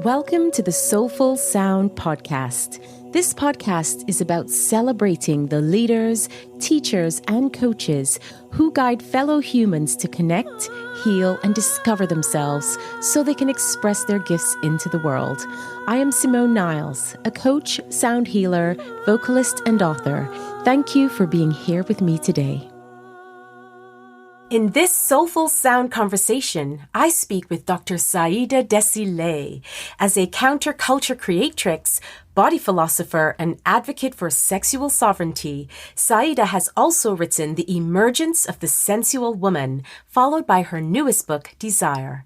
Welcome to the Soulfull Sound Podcast. This podcast is about celebrating the leaders, teachers, and coaches who guide fellow humans to connect, heal, and discover themselves so they can express their gifts into the world. I am Simoneniles, a coach, sound healer, vocalist, and author. Thank you for being here with me today. In this Soulfull Sound conversation, I speak with Dr Saida Désilets. As a counterculture creatrix, body philosopher, and advocate for sexual sovereignty, Saida has also written The Emergence of the Sensual Woman, followed by her newest book, Desire.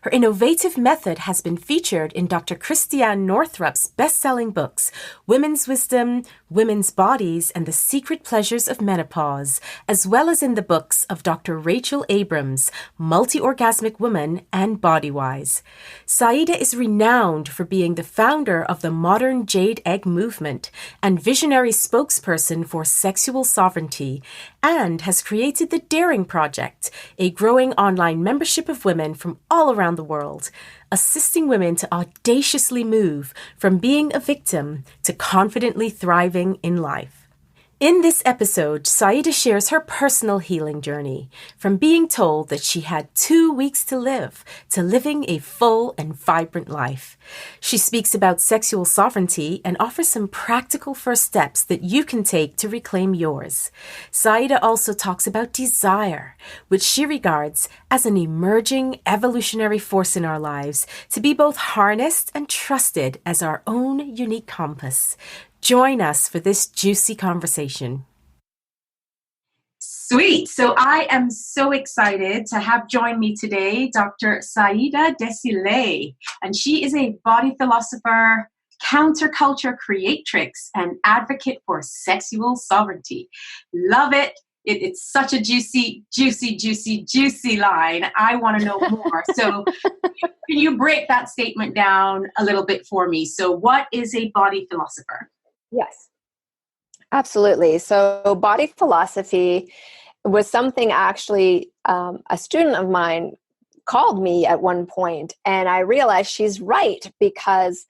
Her innovative method has been featured in Dr. Christiane Northrup's best-selling books, Women's Wisdom, Women's Bodies, and the Secret Pleasures of Menopause, as well as in the books of Dr. Rachel Abrams, Multi-Orgasmic Woman, and Bodywise. Saida is renowned for being the founder of the modern Jade Egg movement and visionary spokesperson for sexual sovereignty, and has created the Daring Project, a growing online membership of women from all around the world, assisting women to audaciously move from being a victim to confidently thriving in life. In this episode, Saida shares her personal healing journey, from being told that she had 2 weeks to live to living a full and vibrant life. She speaks about sexual sovereignty and offers some practical first steps that you can take to reclaim yours. Saida also talks about desire, which she regards as an emerging evolutionary force in our lives to be both harnessed and trusted as our own unique compass. Join us for this juicy conversation. Sweet. So I am so excited to have join me today Dr. Saida Désilets, and she is a body philosopher, counterculture creatrix, and advocate for sexual sovereignty. Love it. It's such a juicy line. I want to know more. So can you break that statement down a little bit for me? So what is a body philosopher? Yes, absolutely. So body philosophy was something actually a student of mine called me at one point, and I realized she's right because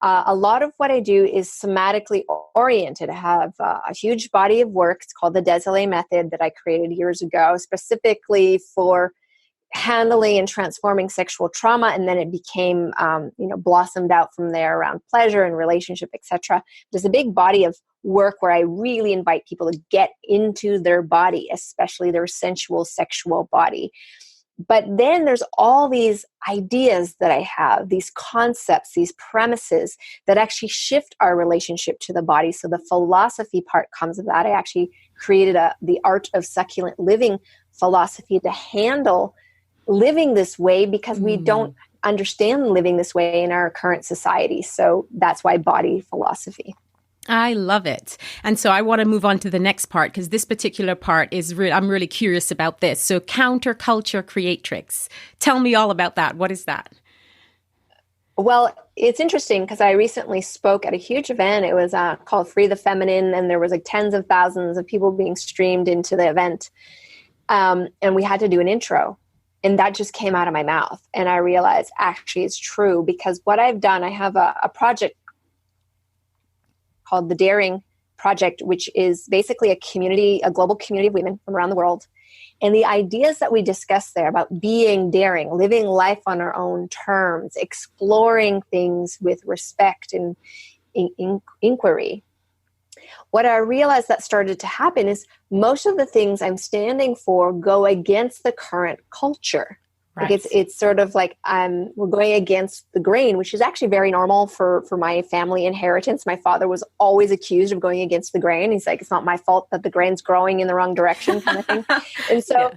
a lot of what I do is somatically oriented. I have a huge body of work. It's called the Désilets method that I created years ago, specifically for handling and transforming sexual trauma, and then it became blossomed out from there around pleasure and relationship, etc. There's a big body of work where I really invite people to get into their body, especially their sensual sexual body. But then there's all these ideas that I have, these concepts, these premises that actually shift our relationship to the body. So the philosophy part comes of that. I actually created the art of succulent living philosophy to handle living this way because we don't understand living this way in our current society. So that's why body philosophy. I love it. And so I want to move on to the next part because this particular part is I'm really curious about this. So counterculture creatrix. Tell me all about that. What is that? Well, it's interesting because I recently spoke at a huge event. It was called Free the Feminine, and there was like tens of thousands of people being streamed into the event. And we had to do an intro. And that just came out of my mouth. And I realized actually it's true because what I've done, I have a project called the Daring Project, which is basically a global community of women from around the world. And the ideas that we discuss there about being daring, living life on our own terms, exploring things with respect and inquiry. What I realized that started to happen is most of the things I'm standing for go against the current culture. Right. Like it's sort of like we're going against the grain, which is actually very normal for my family inheritance. My father was always accused of going against the grain. He's like, it's not my fault that the grain's growing in the wrong direction kind of thing. And so,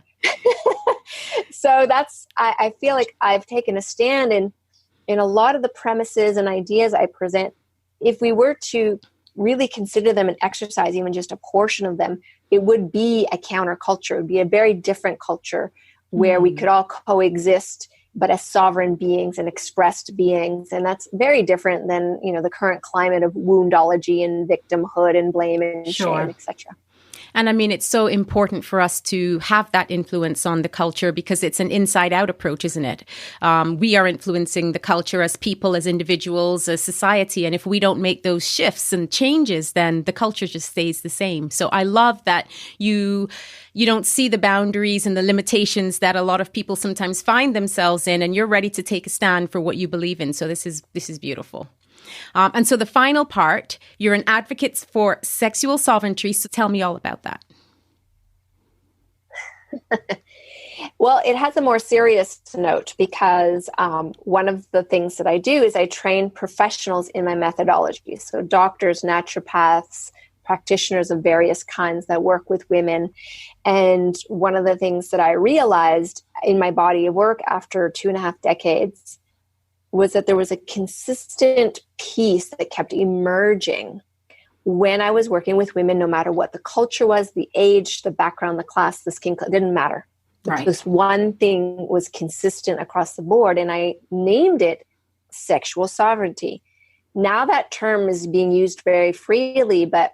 so that's, I feel like I've taken a stand in a lot of the premises and ideas I present. If we were to really consider them and exercise even just a portion of them, it would be a counterculture. It would be a very different culture where we could all coexist, but as sovereign beings and expressed beings. And that's very different than, the current climate of woundology and victimhood and blame and shame, etc. And I mean, it's so important for us to have that influence on the culture because it's an inside out approach, isn't it? We are influencing the culture as people, as individuals, as society. And if we don't make those shifts and changes, then the culture just stays the same. So I love that you don't see the boundaries and the limitations that a lot of people sometimes find themselves in, and you're ready to take a stand for what you believe in. So this is beautiful. And so the final part, you're an advocate for sexual sovereignty. So tell me all about that. Well, it has a more serious note because one of the things that I do is I train professionals in my methodology. So doctors, naturopaths, practitioners of various kinds that work with women. And one of the things that I realized in my body of work after 2.5 decades was that there was a consistent piece that kept emerging when I was working with women, no matter what the culture was, the age, the background, the class, the skin color, it didn't matter. Right. This one thing was consistent across the board, and I named it sexual sovereignty. Now that term is being used very freely, but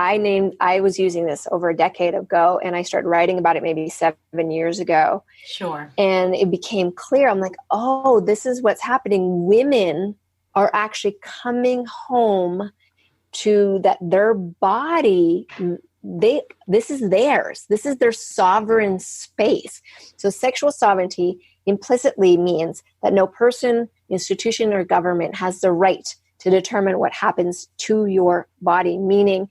I was using this over a decade ago, and I started writing about it maybe 7 years ago. Sure. And it became clear. I'm like, oh, this is what's happening. Women are actually coming home to that their body, this is theirs. This is their sovereign space. So sexual sovereignty implicitly means that no person, institution, or government has the right to determine what happens to your body, meaning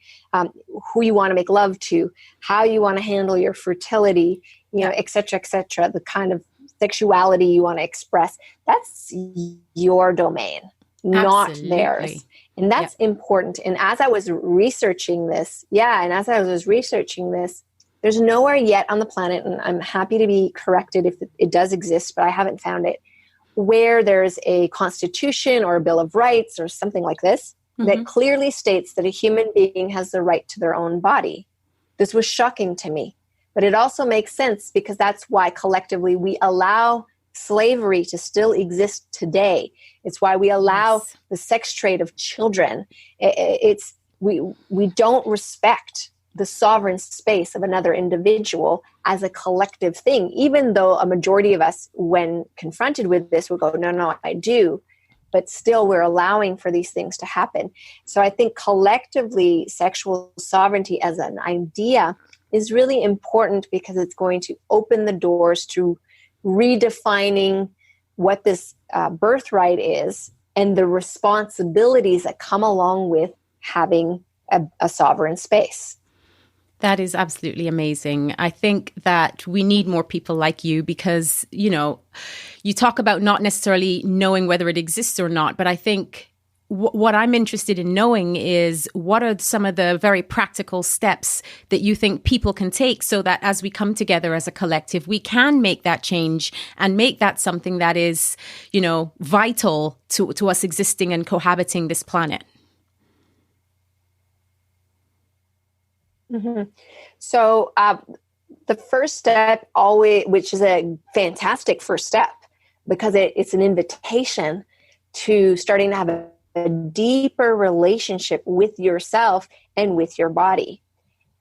who you want to make love to, how you want to handle your fertility, et cetera, the kind of sexuality you want to express. That's your domain, not theirs. And that's important. And as I was researching this, there's nowhere yet on the planet, and I'm happy to be corrected if it does exist, but I haven't found it, where there's a constitution or a Bill of Rights or something like this that clearly states that a human being has the right to their own body. This was shocking to me, but it also makes sense because that's why collectively we allow slavery to still exist today. It's why we allow the sex trade of children. We don't respect the sovereign space of another individual as a collective thing, even though a majority of us, when confronted with this, will go, no, I do. But still, we're allowing for these things to happen. So I think collectively, sexual sovereignty as an idea is really important because it's going to open the doors to redefining what this birthright is and the responsibilities that come along with having a sovereign space. That is absolutely amazing. I think that we need more people like you because, you talk about not necessarily knowing whether it exists or not, but I think what I'm interested in knowing is what are some of the very practical steps that you think people can take so that as we come together as a collective, we can make that change and make that something that is, vital to us existing and cohabiting this planet. Mm-hmm. So the first step which is a fantastic first step because it's an invitation to starting to have a deeper relationship with yourself and with your body.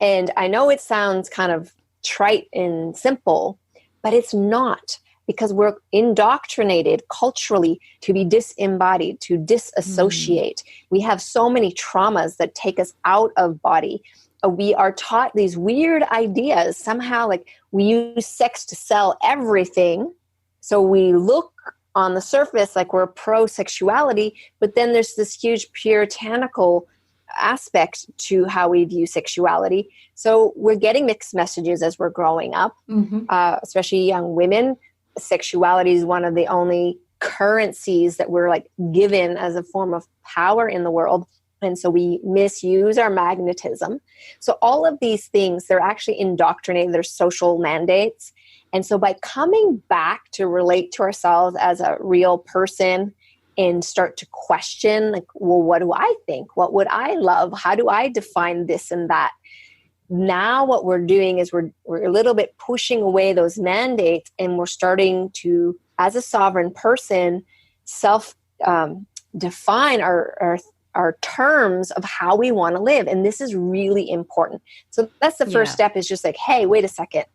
And I know it sounds kind of trite and simple, but it's not, because we're indoctrinated culturally to be disembodied, to disassociate. We have so many traumas that take us out of body. We are taught these weird ideas. Somehow, like, we use sex to sell everything. So we look on the surface like we're pro-sexuality, but then there's this huge puritanical aspect to how we view sexuality. So we're getting mixed messages as we're growing up, especially young women. Sexuality is one of the only currencies that we're given as a form of power in the world. And so we misuse our magnetism. So all of these things, they're actually indoctrinated. They're social mandates. And so by coming back to relate to ourselves as a real person and start to question, what do I think? What would I love? How do I define this and that? Now what we're doing is we're a little bit pushing away those mandates, and we're starting to, as a sovereign person, self-define our our terms of how we want to live. And this is really important. So that's the first step, is just like, hey, wait a second.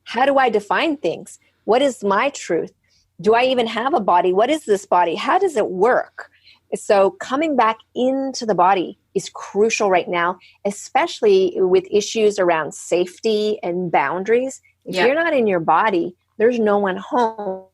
How do I define things? What is my truth? Do I even have a body? What is this body? How does it work? So coming back into the body is crucial right now, especially with issues around safety and boundaries. If you're not in your body, there's no one home.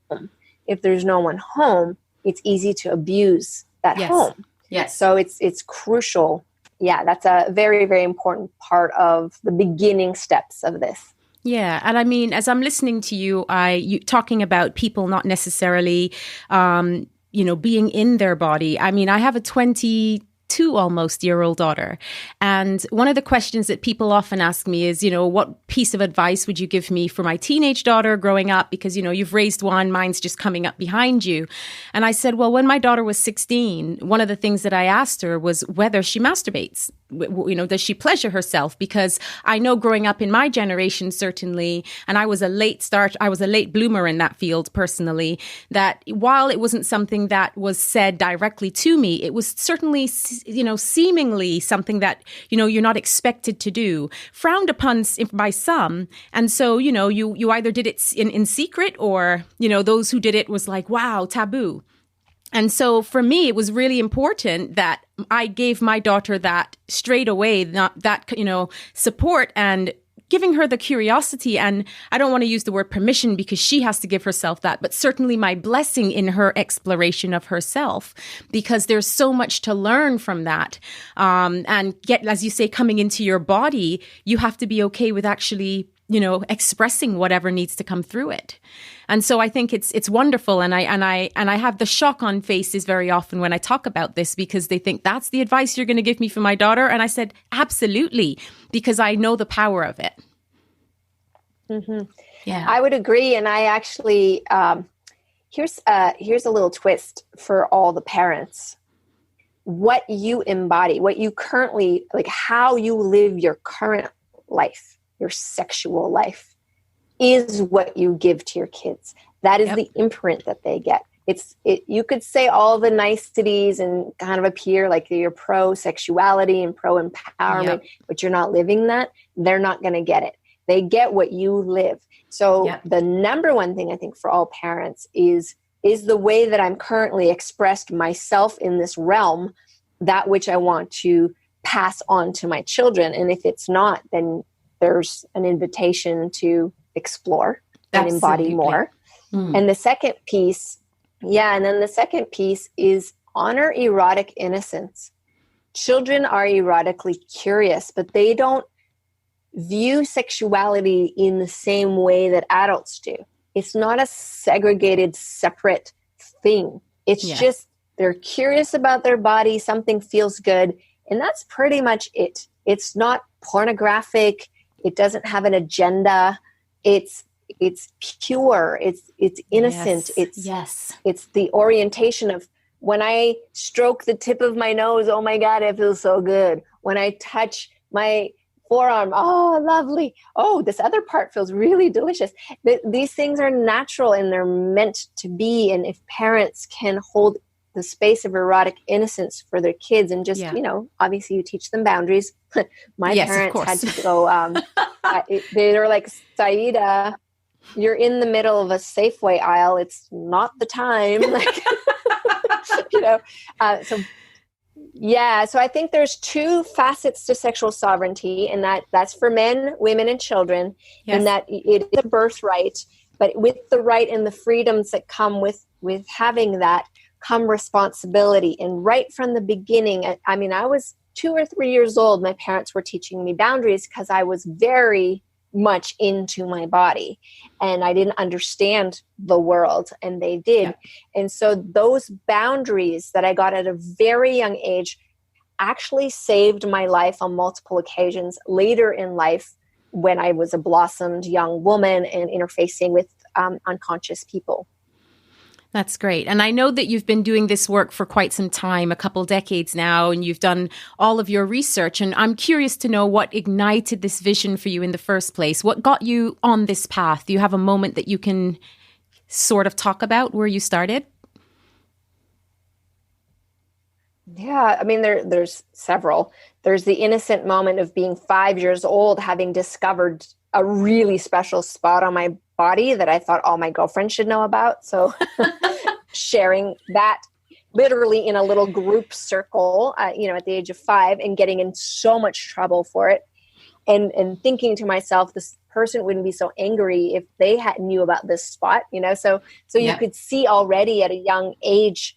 If there's no one home, it's easy to abuse that home. Yes. So it's crucial. Yeah, that's a very, very important part of the beginning steps of this. Yeah. And I mean, as I'm listening to you, you talking about people not necessarily, being in their body. I mean, I have a 22 almost year old daughter. And one of the questions that people often ask me is, what piece of advice would you give me for my teenage daughter growing up? Because, you've raised one, mine's just coming up behind you. And I said, well, when my daughter was 16, one of the things that I asked her was whether she masturbates. Does she pleasure herself? Because I know growing up in my generation, certainly, and I was a late bloomer in that field personally, that while it wasn't something that was said directly to me, it was certainly, seemingly something that, you're not expected to do, frowned upon by some. And so, you either did it in secret, or, those who did it was like, wow, taboo. And so for me, it was really important that I gave my daughter that straight away, that support, and giving her the curiosity. And I don't want to use the word permission, because she has to give herself that, but certainly my blessing in her exploration of herself, because there's so much to learn from that. And as you say, coming into your body, you have to be okay with actually, expressing whatever needs to come through it. And so I think it's wonderful. And I have the shock on faces very often when I talk about this, because they think, that's the advice you're going to give me for my daughter. And I said, absolutely, because I know the power of it. Mm-hmm. Yeah, I would agree. And I actually, here's a little twist for all the parents. What you embody, what you currently, like how you live your current life, your sexual life, is what you give to your kids. That is the imprint that they get. You could say all the niceties and kind of appear like you're pro sexuality and pro empowerment, but you're not living that. They're not going to get it. They get what you live. So the number one thing I think for all parents is the way that I'm currently expressed myself in this realm, that which I want to pass on to my children. And if it's not, then there's an invitation to explore and embody more. And the second piece, is honor erotic innocence. Children are erotically curious, but they don't view sexuality in the same way that adults do. It's not a segregated, separate thing. It's just, they're curious about their body, something feels good, and that's pretty much it. It's not pornographic. It doesn't have an agenda. It's pure. It's innocent. It's the orientation of, when I stroke the tip of my nose, oh my God, it feels so good. When I touch my forearm, oh, lovely. Oh, this other part feels really delicious. These things are natural and they're meant to be. And if parents can hold the space of erotic innocence for their kids, and just, obviously you teach them boundaries. My parents had to go, they were like, Saida, you're in the middle of a Safeway aisle. It's not the time. So I think there's two facets to sexual sovereignty, and that's for men, women, and children, and that it is a birthright, but with the right and the freedoms that come with having that come responsibility. And right from the beginning, I mean, I was 2 or 3 years old, my parents were teaching me boundaries, because I was very much into my body and I didn't understand the world, and they did. And so those boundaries that I got at a very young age actually saved my life on multiple occasions later in life, when I was a blossomed young woman and interfacing with unconscious people. That's great. And I know that you've been doing this work for quite some time, a couple decades now, and you've done all of your research. And I'm curious to know what ignited this vision for you in the first place. What got you on this path? Do you have a moment that you can sort of talk about where you started? Yeah, I mean, there's several. There's the innocent moment of being 5 years old, having discovered a really special spot on my body that I thought all my girlfriends should know about. So sharing that literally in a little group circle, at the age of 5, and getting in so much trouble for it. And thinking to myself, this person wouldn't be so angry if they knew about this spot, So you could see already at a young age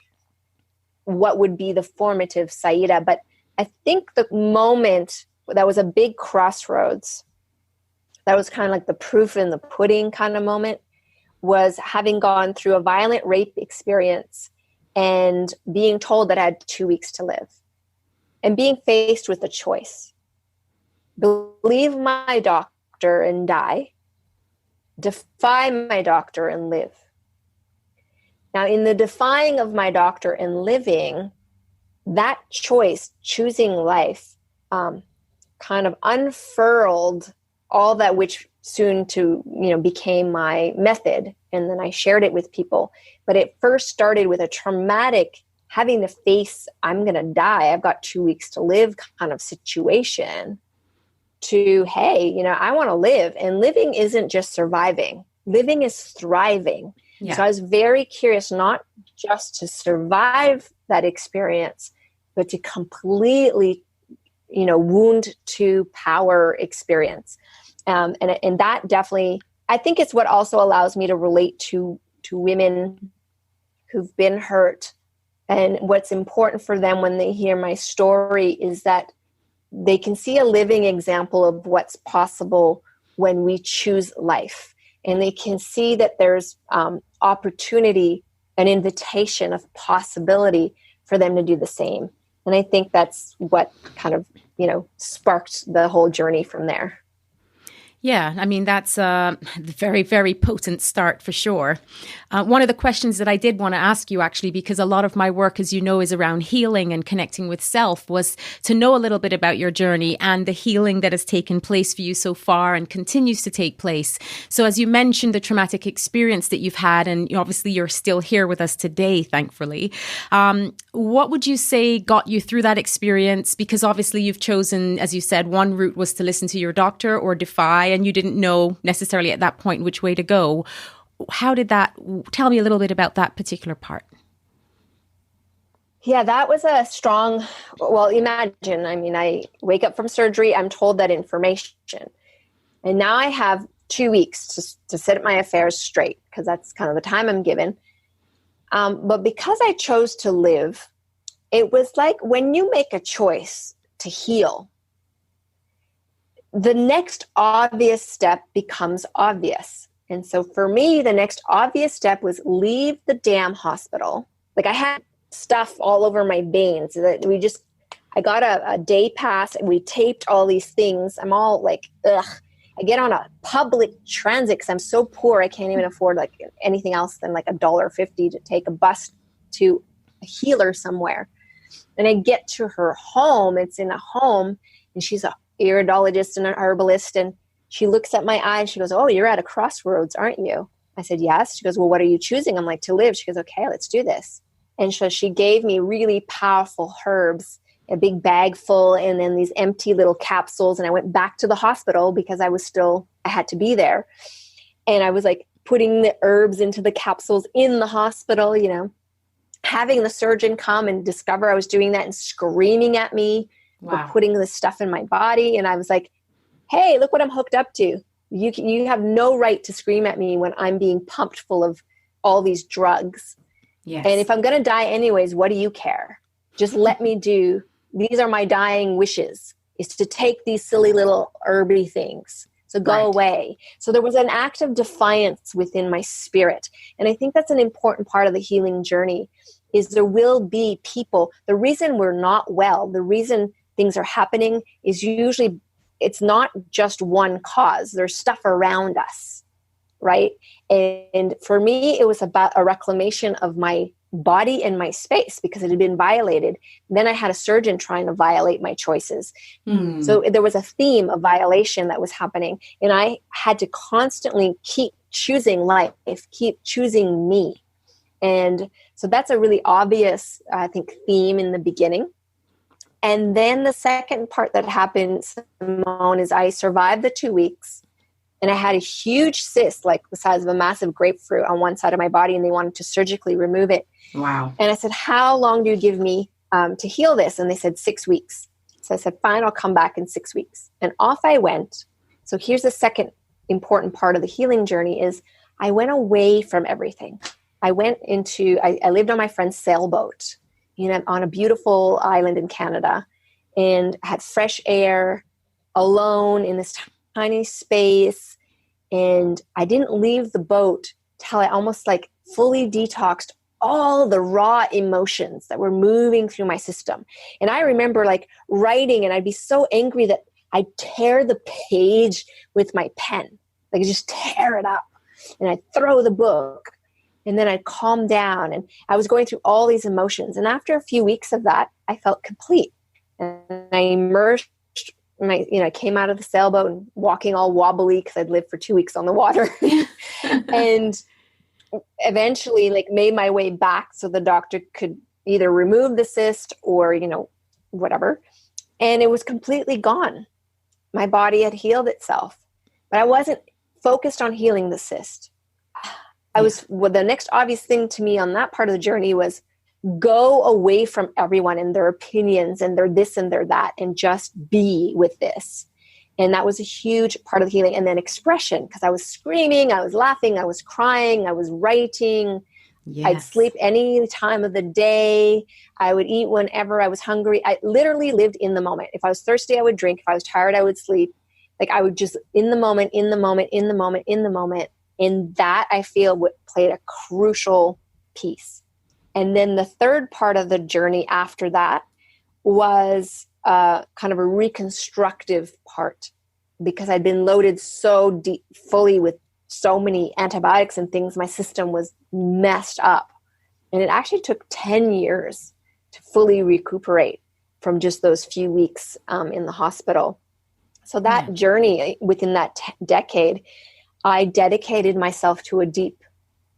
what would be the formative Saida. But I think the moment that was a big crossroads, that was kind of like the proof in the pudding kind of moment, was having gone through a violent rape experience and being told that I had 2 weeks to live and being faced with a choice. Believe my doctor and die, defy my doctor and live. Now, in the defying of my doctor and living, that choice, choosing life, kind of unfurled all that which soon became my method. And then I shared it with people. But it first started with a traumatic, having to face, I'm going to die, I've got 2 weeks to live kind of situation, to, hey, I want to live. And living isn't just surviving. Living is thriving. Yeah. So I was very curious, not just to survive that experience, but to completely, wound to power experience. And that definitely, I think it's what also allows me to relate to women who've been hurt. And what's important for them when they hear my story is that they can see a living example of what's possible when we choose life. And they can see that there's opportunity, an invitation of possibility for them to do the same. And I think that's what kind of, sparked the whole journey from there. Yeah, I mean, that's a very, very potent start for sure. One of the questions that I did want to ask you, actually, because a lot of my work, as you know, is around healing and connecting with self, was to know a little bit about your journey and the healing that has taken place for you so far and continues to take place. So as you mentioned, the traumatic experience that you've had, and obviously you're still here with us today, thankfully. What would you say got you through that experience? Because obviously you've chosen, as you said, one route was to listen to your doctor or defy, and you didn't know necessarily at that point which way to go. How did that, tell me a little bit about that particular part. Yeah, that was a strong, well, imagine, I wake up from surgery, I'm told that information. And now I have 2 weeks to set my affairs straight, because that's kind of the time I'm given. But because I chose to live, it was like when you make a choice to heal, the next obvious step becomes obvious. And so for me, the next obvious step was leave the damn hospital. Like, I had stuff all over my veins that I got a day pass and we taped all these things. I'm all like, ugh. I get on a public transit because I'm so poor I can't even afford like anything else than like $1.50 to take a bus to a healer somewhere. And I get to her home. It's in a home, and she's a iridologist and an herbalist, and she looks at my eye and she goes, "Oh, you're at a crossroads, aren't you?" I said, "Yes." She goes, "Well, what are you choosing?" I'm like, "To live." She goes, "Okay, let's do this." And so she gave me really powerful herbs, a big bag full, and then these empty little capsules. And I went back to the hospital because I had to be there. And I was like putting the herbs into the capsules in the hospital, having the surgeon come and discover I was doing that and screaming at me for putting this stuff in my body. And I was like, "Hey, look what I'm hooked up to. You have no right to scream at me when I'm being pumped full of all these drugs. Yes. And if I'm going to die anyways, what do you care? Just let me do. These are my dying wishes, is to take these silly little herby things. So go away." So there was an act of defiance within my spirit. And I think that's an important part of the healing journey, is there will be people. The reason we're not well, the reason things are happening is usually, it's not just one cause. There's stuff around us, right? And for me, it was about a reclamation of my body and my space because it had been violated. Then I had a surgeon trying to violate my choices. So there was a theme of violation that was happening. And I had to constantly keep choosing life, keep choosing me. And So that's a really obvious, I think, theme in the beginning. And then the second part that happened, Simone, is I survived the 2 weeks, and I had a huge cyst, like the size of a massive grapefruit on one side of my body, and they wanted to surgically remove it. Wow. And I said, how long do you give me to heal this? And they said 6 weeks. So I said, fine, I'll come back in 6 weeks. And off I went. So here's the second important part of the healing journey is I went away from everything. I lived on my friend's sailboat, on a beautiful island in Canada, and had fresh air, alone in this tiny space. And I didn't leave the boat till I almost like fully detoxed all the raw emotions that were moving through my system. And I remember like writing, and I'd be so angry that I'd tear the page with my pen, like just tear it up, and I'd throw the book, and then I'd calm down. And I was going through all these emotions. And after a few weeks of that, I felt complete. And I immersed I came out of the sailboat and walking all wobbly because I'd lived for 2 weeks on the water. And eventually made my way back so the doctor could either remove the cyst or, whatever. And it was completely gone. My body had healed itself, but I wasn't focused on healing the cyst. The next obvious thing to me on that part of the journey was go away from everyone and their opinions and their this and their that, and just be with this. And that was a huge part of the healing. And then expression, because I was screaming, I was laughing, I was crying, I was writing. Yes. I'd sleep any time of the day. I would eat whenever I was hungry. I literally lived in the moment. If I was thirsty, I would drink. If I was tired, I would sleep. I would just in the moment. And that, I feel, played a crucial piece. And then the third part of the journey after that was kind of a reconstructive part, because I'd been loaded so fully with so many antibiotics and things, my system was messed up. And it actually took 10 years to fully recuperate from just those few weeks in the hospital. So that journey within that decade, I dedicated myself to a deep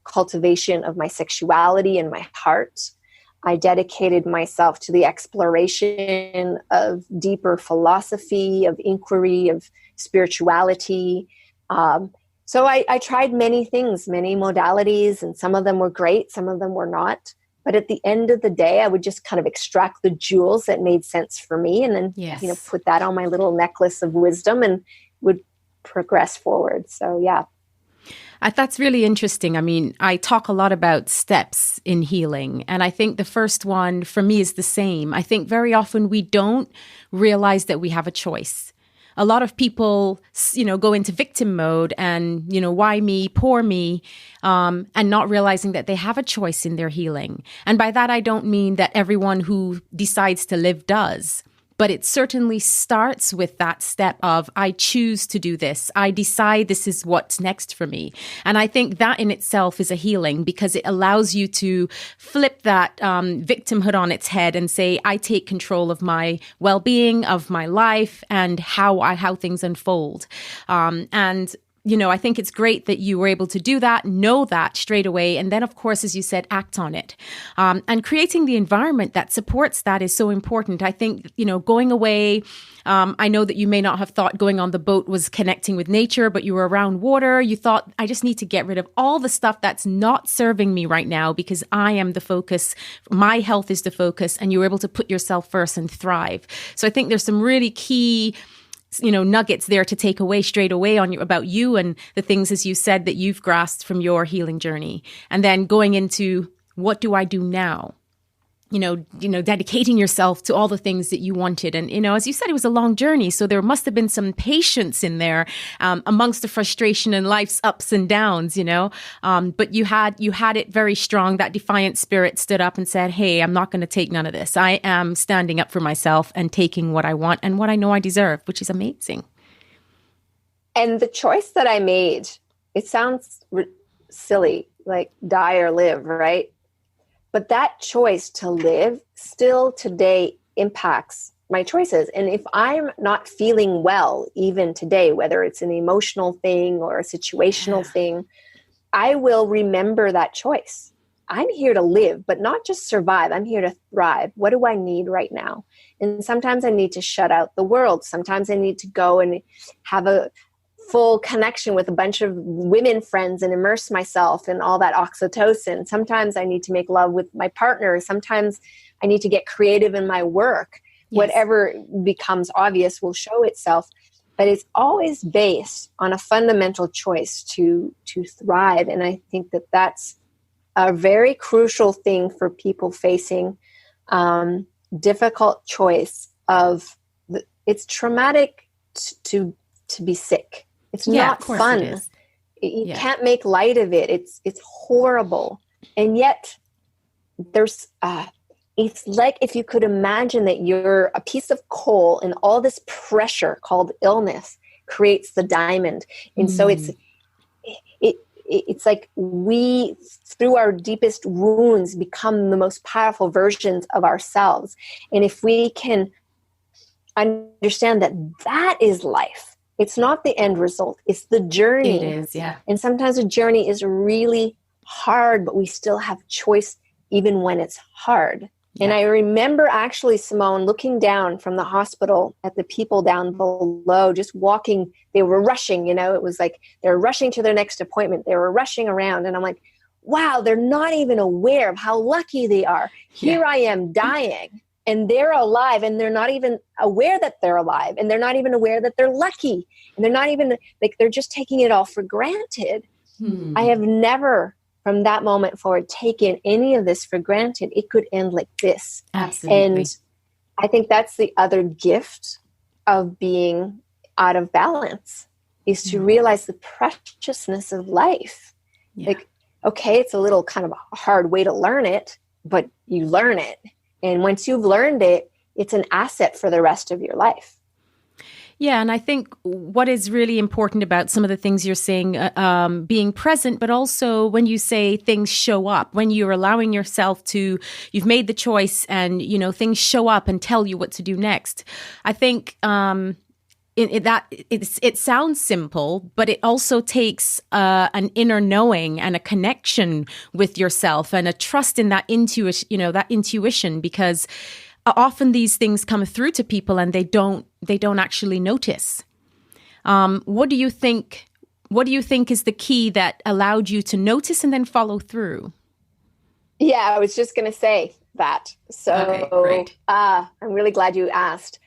cultivation of my sexuality and my heart. I dedicated myself to the exploration of deeper philosophy, of inquiry, of spirituality. So I tried many things, many modalities, and some of them were great, some of them were not. But at the end of the day, I would just kind of extract the jewels that made sense for me, and then put that on my little necklace of wisdom, and would progress forward. So yeah. That's really interesting. I mean, I talk a lot about steps in healing, and I think the first one for me is the same. I think very often we don't realize that we have a choice. A lot of people, go into victim mode and, why me, poor me, and not realizing that they have a choice in their healing. And by that, I don't mean that everyone who decides to live does. But it certainly starts with that step of, I choose to do this. I decide this is what's next for me. And I think that in itself is a healing, because it allows you to flip that victimhood on its head and say, I take control of my well-being, of my life, and how things unfold. I think it's great that you were able to do that, know that straight away. And then, of course, as you said, act on it. And creating the environment that supports that is so important. I think, going away, I know that you may not have thought going on the boat was connecting with nature, but you were around water. You thought, I just need to get rid of all the stuff that's not serving me right now, because I am the focus. My health is the focus. And you were able to put yourself first and thrive. So I think there's some really key nuggets there to take away straight away about you and the things, as you said, that you've grasped from your healing journey. And then going into, what do I do now? Dedicating yourself to all the things that you wanted. And, as you said, it was a long journey. So there must have been some patience in there amongst the frustration and life's ups and downs, but you had it very strong. That defiant spirit stood up and said, hey, I'm not going to take none of this. I am standing up for myself and taking what I want and what I know I deserve, which is amazing. And the choice that I made, it sounds silly, like die or live, right? But that choice to live still today impacts my choices. And if I'm not feeling well, even today, whether it's an emotional thing or a situational thing, I will remember that choice. I'm here to live, but not just survive. I'm here to thrive. What do I need right now? And sometimes I need to shut out the world. Sometimes I need to go and have a full connection with a bunch of women friends and immerse myself in all that oxytocin. Sometimes I need to make love with my partner. Sometimes I need to get creative in my work. Yes. Whatever becomes obvious will show itself. But it's always based on a fundamental choice to thrive. And I think that that's a very crucial thing for people facing difficult choice of it's traumatic to be sick. It's not fun. You can't make light of it. It's horrible. And yet there's it's like if you could imagine that you're a piece of coal and all this pressure called illness creates the diamond. And so it's like we, through our deepest wounds, become the most powerful versions of ourselves. And if we can understand that that is life, it's not the end result, it's the journey. It is, yeah. And sometimes the journey is really hard, but we still have choice even when it's hard. Yeah. And I remember actually, Simone, looking down from the hospital at the people down below, just walking. They were rushing, it was like they're rushing to their next appointment. They were rushing around. And I'm like, wow, they're not even aware of how lucky they are. Here I am dying and they're alive and they're not even aware that they're alive. And they're not even aware that they're lucky. And they're not even like, they're just taking it all for granted. I have never, from that moment forward, taken any of this for granted. It could end like this. Absolutely. And I think that's the other gift of being out of balance, is to realize the preciousness of life. Yeah. Like, okay, it's a little kind of a hard way to learn it, but you learn it. And once you've learned it, it's an asset for the rest of your life. Yeah, and I think what is really important about some of the things you're saying, being present, but also when you say things show up, when you're allowing yourself to, you've made the choice and, things show up and tell you what to do next. I think it sounds simple, but it also takes an inner knowing and a connection with yourself and a trust in that intuition, because often these things come through to people and they don't actually notice. What do you think is the key that allowed you to notice and then follow through? Yeah, I was just going to say that. So okay, great. I'm really glad you asked.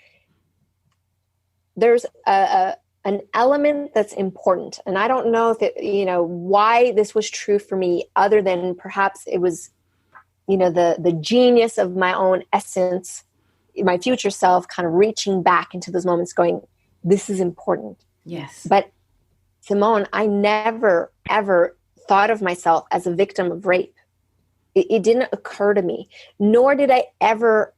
There's an element that's important, and I don't know if why this was true for me, other than perhaps it was the genius of my own essence, my future self, kind of reaching back into those moments going, this is important. Yes. But Simone, I never, ever thought of myself as a victim of rape. It didn't occur to me, nor did I ever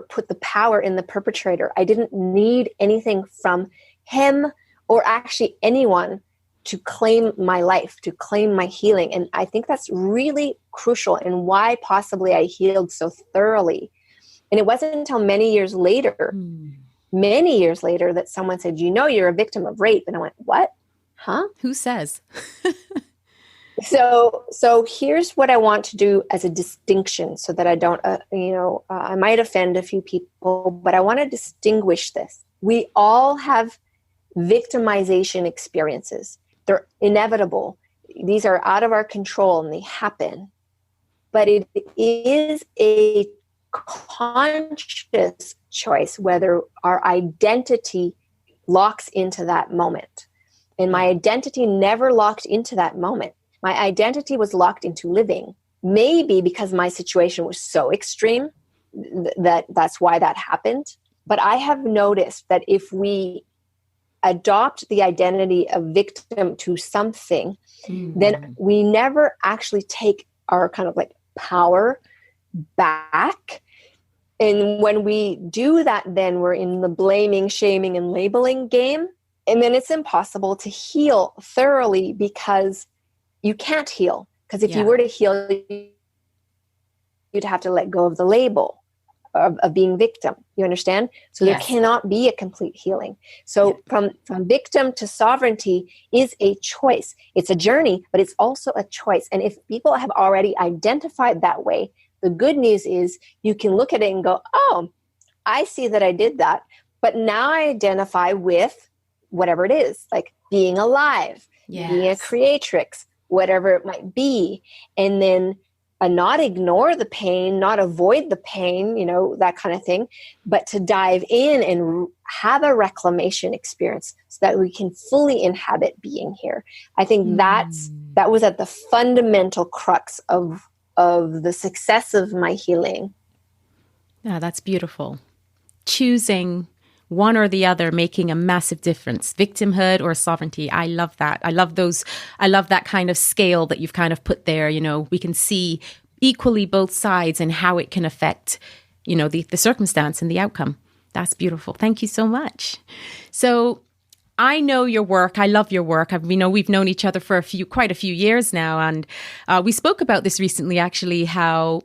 put the power in the perpetrator. I didn't need anything from him or actually anyone to claim my life, to claim my healing. And I think that's really crucial, and why possibly I healed so thoroughly. And it wasn't until many years later, that someone said, you're a victim of rape. And I went, what? Huh? Who says? So here's what I want to do as a distinction, so that I don't, I might offend a few people, but I want to distinguish this. We all have victimization experiences. They're inevitable. These are out of our control and they happen. But it is a conscious choice whether our identity locks into that moment. And my identity never locked into that moment. My identity was locked into living. Maybe because my situation was so extreme that's why that happened. But I have noticed that if we adopt the identity of victim to something, then we never actually take our kind of like power back. And when we do that, then we're in the blaming, shaming, and labeling game. And then it's impossible to heal thoroughly, because you can't heal. Because if you were to heal, you'd have to let go of the label. of being victim. You understand? So there cannot be a complete healing. So from victim to sovereignty is a choice. It's a journey, but it's also a choice. And if people have already identified that way, the good news is you can look at it and go, oh, I see that I did that. But now I identify with whatever it is, like being alive, being a creatrix, whatever it might be. And then not ignore the pain, not avoid the pain, that kind of thing, but to dive in and have a reclamation experience so that we can fully inhabit being here. I think that was at the fundamental crux of the success of my healing. Yeah, that's beautiful. Choosing one or the other, making a massive difference. Victimhood or sovereignty. I love that. I love that kind of scale that you've kind of put there. We can see equally both sides and how it can affect, the circumstance and the outcome. That's beautiful. Thank you so much. So I know your work. I love your work. We've known each other for quite a few years now. And we spoke about this recently, actually, how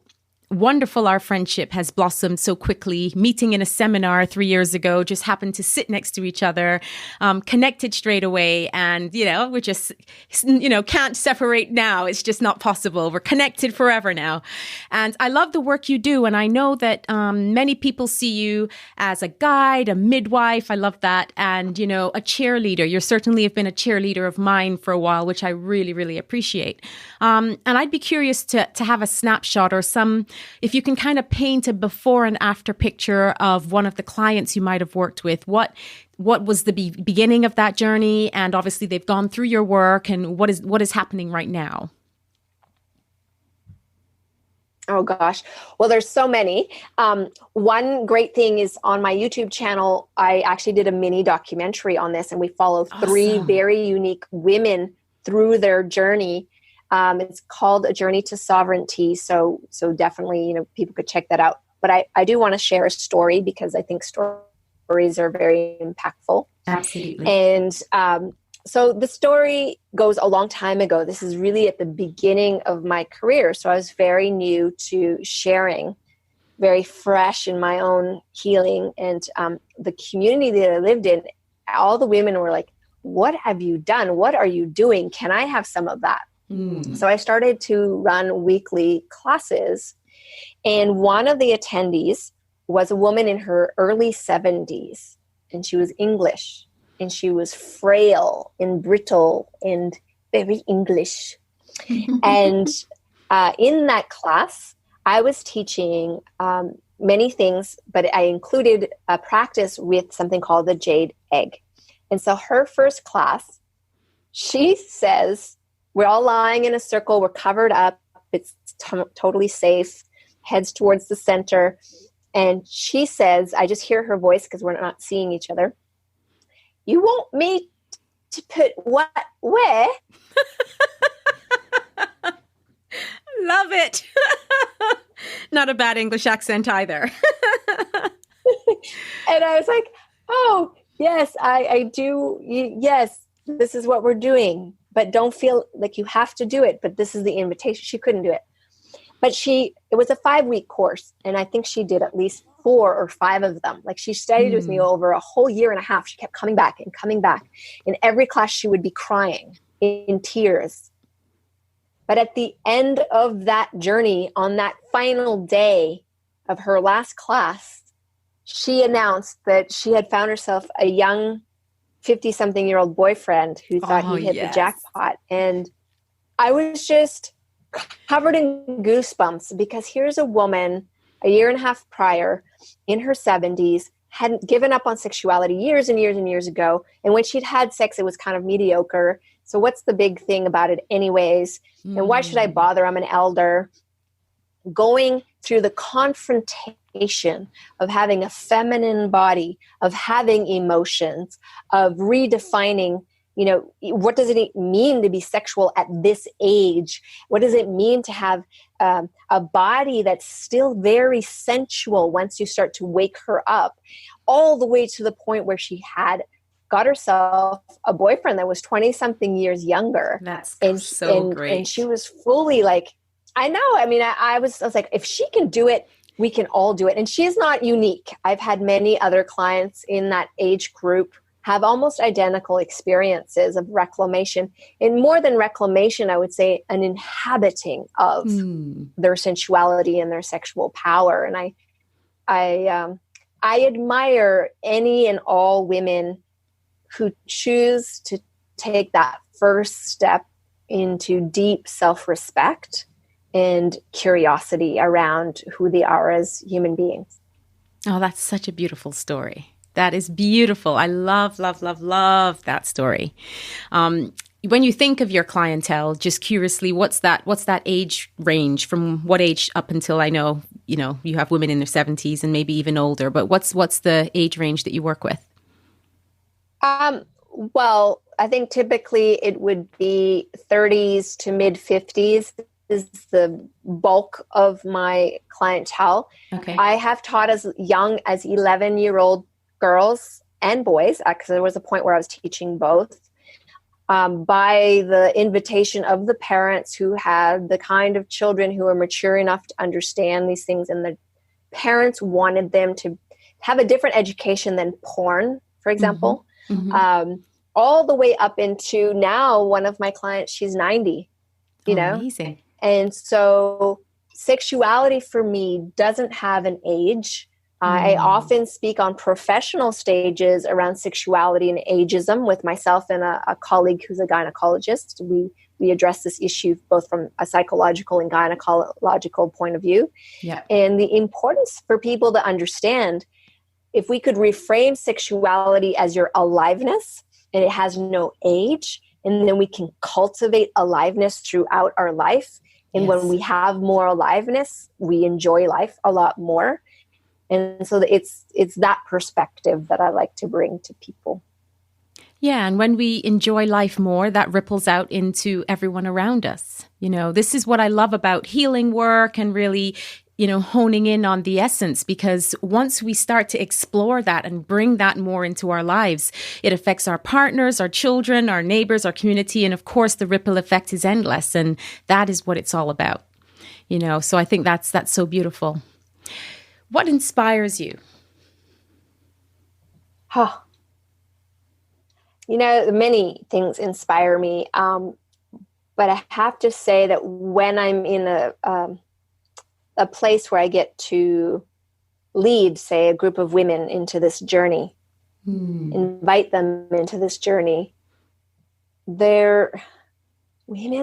wonderful our friendship has blossomed so quickly. Meeting in a seminar 3 years ago, just happened to sit next to each other, connected straight away. And, we're just, can't separate now. It's just not possible. We're connected forever now. And I love the work you do. And I know that many people see you as a guide, a midwife. I love that. And, a cheerleader. You certainly have been a cheerleader of mine for a while, which I really, really appreciate. And I'd be curious to have a snapshot or if you can kind of paint a before and after picture of one of the clients you might have worked with, what was the beginning of that journey? And obviously they've gone through your work, and what is happening right now? Oh gosh. Well, there's so many. One great thing is on my YouTube channel, I actually did a mini documentary on this, and we follow three very unique women through their journey. It's called A Journey to Sovereignty. So definitely, people could check that out. But I do want to share a story because I think stories are very impactful. Absolutely. And so the story goes a long time ago. This is really at the beginning of my career. So I was very new to sharing, very fresh in my own healing. And the community that I lived in, all the women were like, what have you done? What are you doing? Can I have some of that? So I started to run weekly classes, and one of the attendees was a woman in her early 70s, and she was English, and she was frail and brittle and very English. And in that class, I was teaching many things, but I included a practice with something called the jade egg. And so her first class, she says, we're all lying in a circle. We're covered up. It's totally safe. Heads towards the center. And she says, I just hear her voice because we're not seeing each other. You want me to put what where? Love it. Not a bad English accent either. And I was like, oh, yes, I do. Yes, this is what we're doing. But don't feel like you have to do it. But this is the invitation. She couldn't do it. But it was a 5-week course. And I think she did at least 4 or 5 of them. Like she studied with me over a whole year and a half. She kept coming back and coming back. In every class, she would be crying in tears. But at the end of that journey, on that final day of her last class, she announced that she had found herself a young 50-something-year-old boyfriend who thought he hit the jackpot. And I was just covered in goosebumps because here's a woman a year and a half prior in her 70s, hadn't given up on sexuality years and years and years ago. And when she'd had sex, it was kind of mediocre. So what's the big thing about it anyways? And why should I bother? I'm an elder. Going through the confrontation of having a feminine body, of having emotions, of redefining, what does it mean to be sexual at this age? What does it mean to have a body that's still very sensual once you start to wake her up? All the way to the point where she had got herself a boyfriend that was 20-something years younger. That's great. And she was fully like, I know. I mean, I was like, if she can do it, we can all do it. And she's not unique. I've had many other clients in that age group have almost identical experiences of reclamation. And more than reclamation, I would say an inhabiting of their sensuality and their sexual power. And I admire any and all women who choose to take that first step into deep self-respect and curiosity around who they are as human beings. Oh, that's such a beautiful story. That is beautiful. I love, love, love, love that story. When you think of your clientele, just curiously, what's that age range? From what age up until, I know, you have women in their 70s and maybe even older, but what's the age range that you work with? Well, I think typically it would be 30s to mid 50s is the bulk of my clientele. Okay. I have taught as young as 11-year-old girls and boys, because there was a point where I was teaching both, by the invitation of the parents who had the kind of children who are mature enough to understand these things. And the parents wanted them to have a different education than porn, for example. Mm-hmm. All the way up into now, one of my clients, she's 90, you know? Amazing. And so sexuality for me doesn't have an age. I often speak on professional stages around sexuality and ageism with myself and a colleague who's a gynecologist. We address this issue both from a psychological and gynecological point of view. Yeah. And the importance for people to understand, if we could reframe sexuality as your aliveness, and it has no age, and then we can cultivate aliveness throughout our life. And when we have more aliveness, we enjoy life a lot more. And so it's that perspective that I like to bring to people. Yeah, and when we enjoy life more, that ripples out into everyone around us. This is what I love about healing work and really, honing in on the essence, because once we start to explore that and bring that more into our lives, it affects our partners, our children, our neighbors, our community. And of course, the ripple effect is endless. And that is what it's all about. So I think that's so beautiful. What inspires you? Many things inspire me. But I have to say that when I'm in a place where I get to lead, say, a group of women into this journey, invite them into this journey, women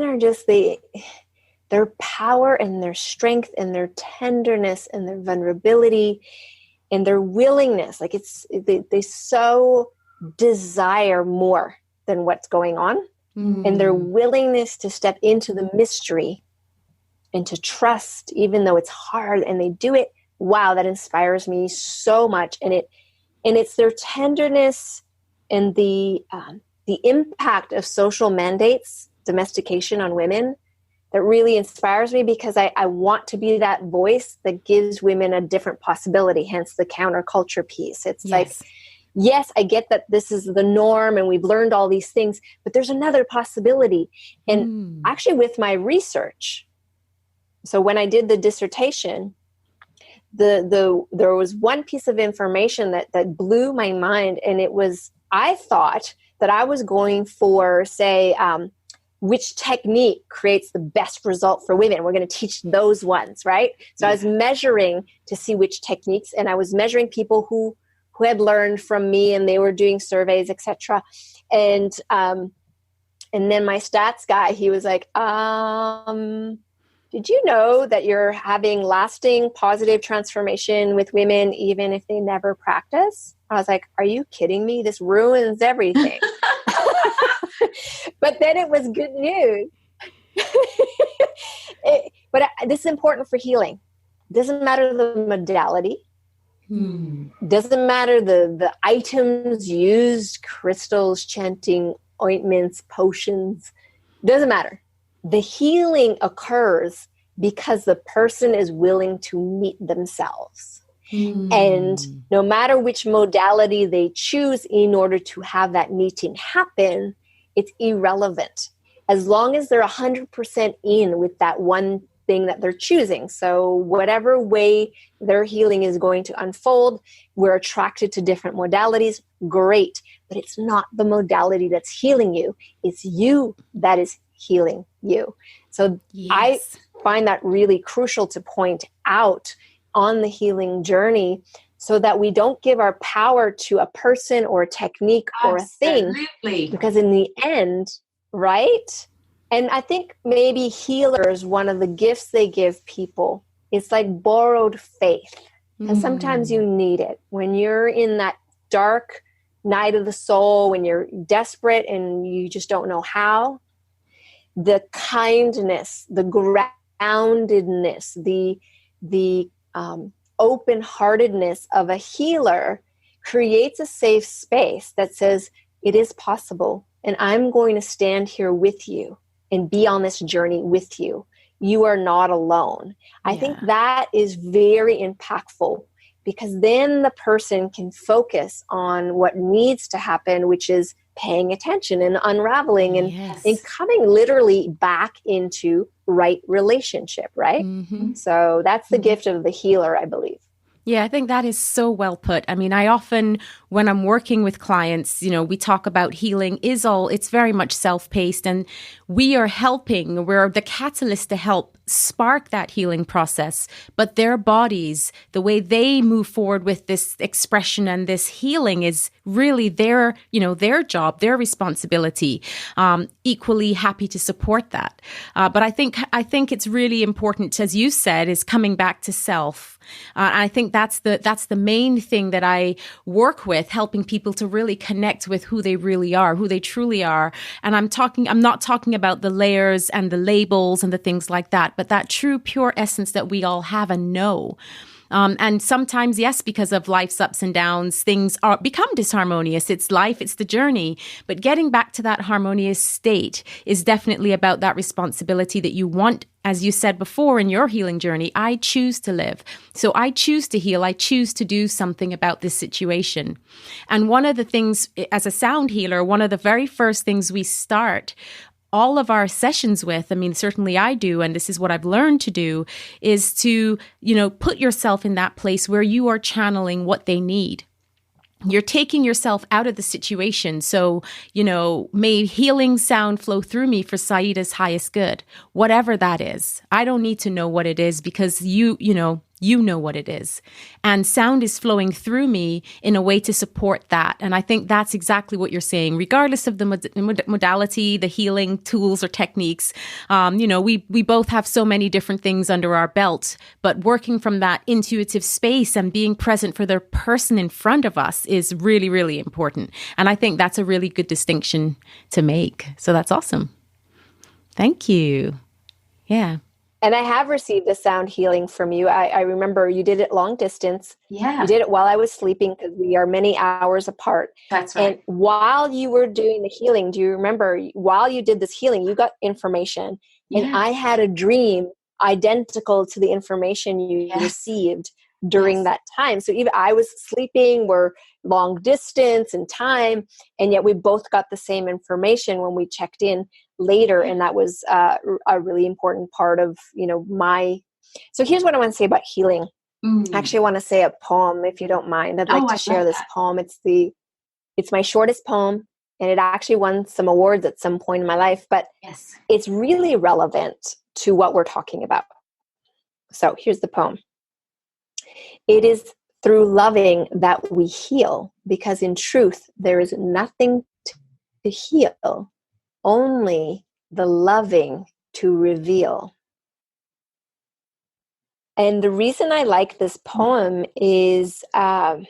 are just their power and their strength and their tenderness and their vulnerability and their willingness. Like they so desire more than what's going on, and their willingness to step into the mystery and to trust, even though it's hard, and they do it. Wow, that inspires me so much. And it's their tenderness and the impact of social mandates, domestication on women, that really inspires me, because I want to be that voice that gives women a different possibility, hence the counterculture piece. It's like, yes, I get that this is the norm and we've learned all these things, but there's another possibility. And actually with my research, so when I did the dissertation, there was one piece of information that blew my mind. And it was, I thought that I was going for, say, which technique creates the best result for women. We're going to teach those ones, right? So I was measuring to see which techniques, and I was measuring people who had learned from me, and they were doing surveys, etc. And then my stats guy, he was like, did you know that you're having lasting positive transformation with women even if they never practice? I was like, are you kidding me? This ruins everything. But then it was good news. But this is important for healing. Doesn't matter the modality. Doesn't matter the items used, crystals, chanting, ointments, potions. Doesn't matter. The healing occurs because the person is willing to meet themselves. And no matter which modality they choose in order to have that meeting happen, it's irrelevant. As long as they're 100% in with that one thing that they're choosing. So whatever way their healing is going to unfold, we're attracted to different modalities. Great. But it's not the modality that's healing you. It's you that is healing you. So I find that really crucial to point out on the healing journey, so that we don't give our power to a person or a technique or a thing. Because in the end, right? And I think maybe healers, one of the gifts they give people, it's like borrowed faith. And sometimes you need it. When you're in that dark night of the soul, when you're desperate and you just don't know how, the kindness, the groundedness, the open-heartedness of a healer creates a safe space that says, it is possible, and I'm going to stand here with you and be on this journey with you. You are not alone. I think that is very impactful, because then the person can focus on what needs to happen, which is paying attention and unraveling and coming literally back into right relationship, right? So that's the gift of the healer, I believe. Yeah, I think that is so well put. I mean, I often, when I'm working with clients, we talk about healing it's very much self-paced, and we're the catalyst to help spark that healing process. But their bodies, the way they move forward with this expression and this healing is really their job, their responsibility. Equally happy to support that. But I think it's really important, as you said, is coming back to self. I think that's the main thing that I work with, helping people to really connect with who they really are, who they truly are. And I'm not talking about the layers and the labels and the things like that, but that true, pure essence that we all have and know. And sometimes, yes, because of life's ups and downs, things become disharmonious. It's life, it's the journey. But getting back to that harmonious state is definitely about that responsibility that you want. As you said before in your healing journey, I choose to live. So I choose to heal. I choose to do something about this situation. And one of the things, as a sound healer, one of the very first things we start all of our sessions with, I mean, certainly I do, and this is what I've learned to do, is to, put yourself in that place where you are channeling what they need. You're taking yourself out of the situation. So, may healing sound flow through me for Saida's highest good, whatever that is. I don't need to know what it is, because you know what it is. And sound is flowing through me in a way to support that. And I think that's exactly what you're saying. Regardless of the modality, the healing tools or techniques, we both have so many different things under our belt, but working from that intuitive space and being present for the person in front of us is really, really important. And I think that's a really good distinction to make. So that's awesome. Thank you. Yeah. And I have received a sound healing from you. I remember you did it long distance. Yeah. You did it while I was sleeping, because we are many hours apart. That's right. And while you were doing the healing, do you remember, while you did this healing, you got information. Yes. And I had a dream identical to the information you received during that time. So even I was sleeping, we're long distance and time, and yet we both got the same information when we checked in later. And that was a really important part of, so here's what I want to say about healing. I actually want to say a poem, if you don't mind. I'd like to share this poem. It's my shortest poem, and it actually won some awards at some point in my life, but it's really relevant to what we're talking about. So here's the poem. It is through loving that we heal, because in truth, there is nothing to heal, only the loving to reveal. And the reason I like this poem is that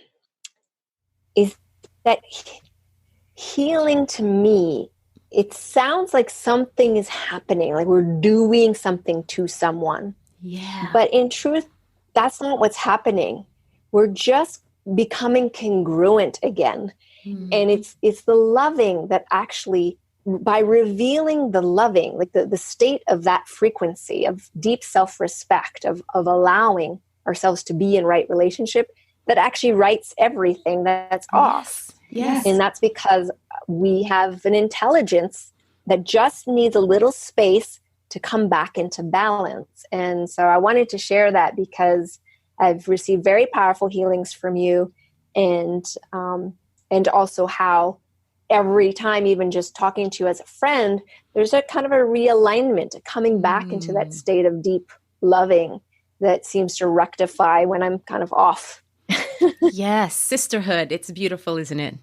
healing to me, it sounds like something is happening, like we're doing something to someone. Yeah. But in truth, that's not what's happening. We're just becoming congruent again. And it's the loving that actually, by revealing the loving, like the state of that frequency of deep self-respect, of allowing ourselves to be in right relationship, that actually rights everything that's off. Yes. And that's because we have an intelligence that just needs a little space come back into balance. And so I wanted to share that because I've received very powerful healings from you, and also how every time, even just talking to you as a friend, there's a kind of a realignment, a coming back into that state of deep loving that seems to rectify when I'm kind of off. Yes, sisterhood. It's beautiful, isn't it?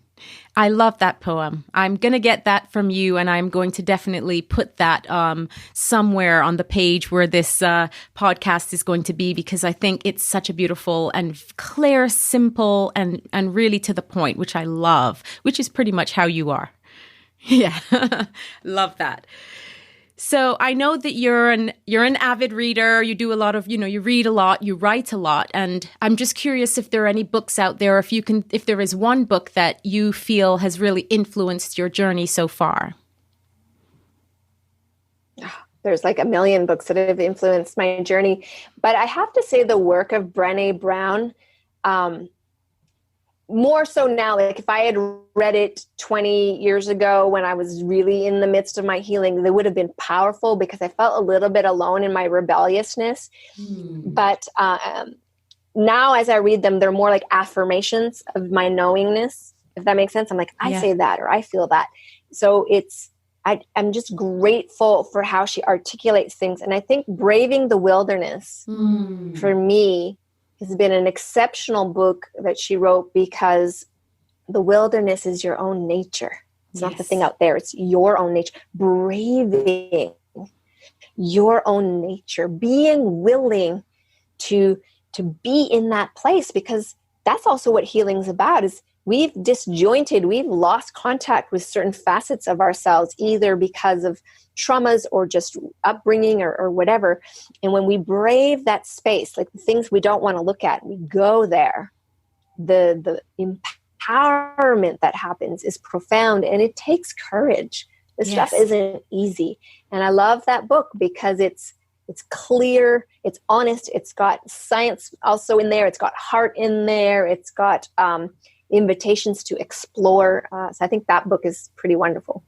I love that poem. I'm going to get that from you, and I'm going to definitely put that somewhere on the page where this podcast is going to be, because I think it's such a beautiful and clear, simple, and really to the point, which I love, which is pretty much how you are. Yeah, love that. So I know that you're an avid reader. You do a lot of, you read a lot, you write a lot. And I'm just curious if there are any books out there, if there is one book that you feel has really influenced your journey so far. There's like a million books that have influenced my journey. But I have to say the work of Brené Brown, more so now, like if I had read it 20 years ago when I was really in the midst of my healing, they would have been powerful because I felt a little bit alone in my rebelliousness. But now as I read them, they're more like affirmations of my knowingness, if that makes sense. I'm like, I say that, or I feel that. So I'm just grateful for how she articulates things. And I think Braving the Wilderness for me has been an exceptional book that she wrote, because the wilderness is your own nature. It's not the thing out there. It's your own nature. Braving your own nature, being willing to be in that place, because that's also what healing's about. Is we've lost contact with certain facets of ourselves, either because of traumas or just upbringing or whatever. And when we brave that space, like the things we don't want to look at, we go there, the empowerment that happens is profound, and it takes courage. This stuff isn't easy. And I love that book because it's clear, it's honest, it's got science also in there, it's got heart in there, it's got invitations to explore. So I think that book is pretty wonderful.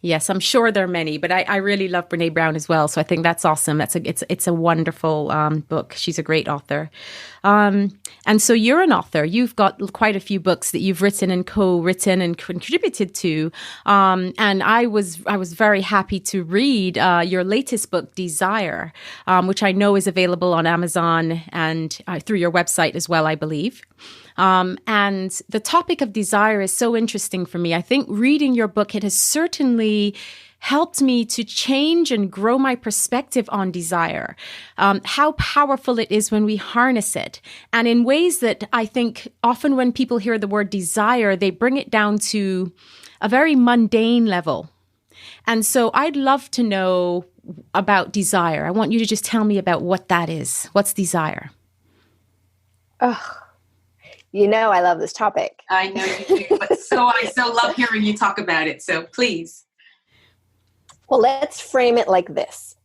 Yes, I'm sure there are many, but I really love Brené Brown as well. So I think that's awesome. It's a wonderful book. She's a great author. And so you're an author. You've got quite a few books that you've written and co-written and contributed to. And I was very happy to read your latest book, Desire, which I know is available on Amazon and through your website as well, I believe. And the topic of desire is so interesting for me. I think reading your book, it has certainly helped me to change and grow my perspective on desire, how powerful it is when we harness it. And in ways that I think often when people hear the word desire, they bring it down to a very mundane level. And so I'd love to know about desire. I want you to just tell me about what that is. What's desire? Oh, I love this topic. I know you do, but I so love hearing you talk about it. So please. Well, let's frame it like this.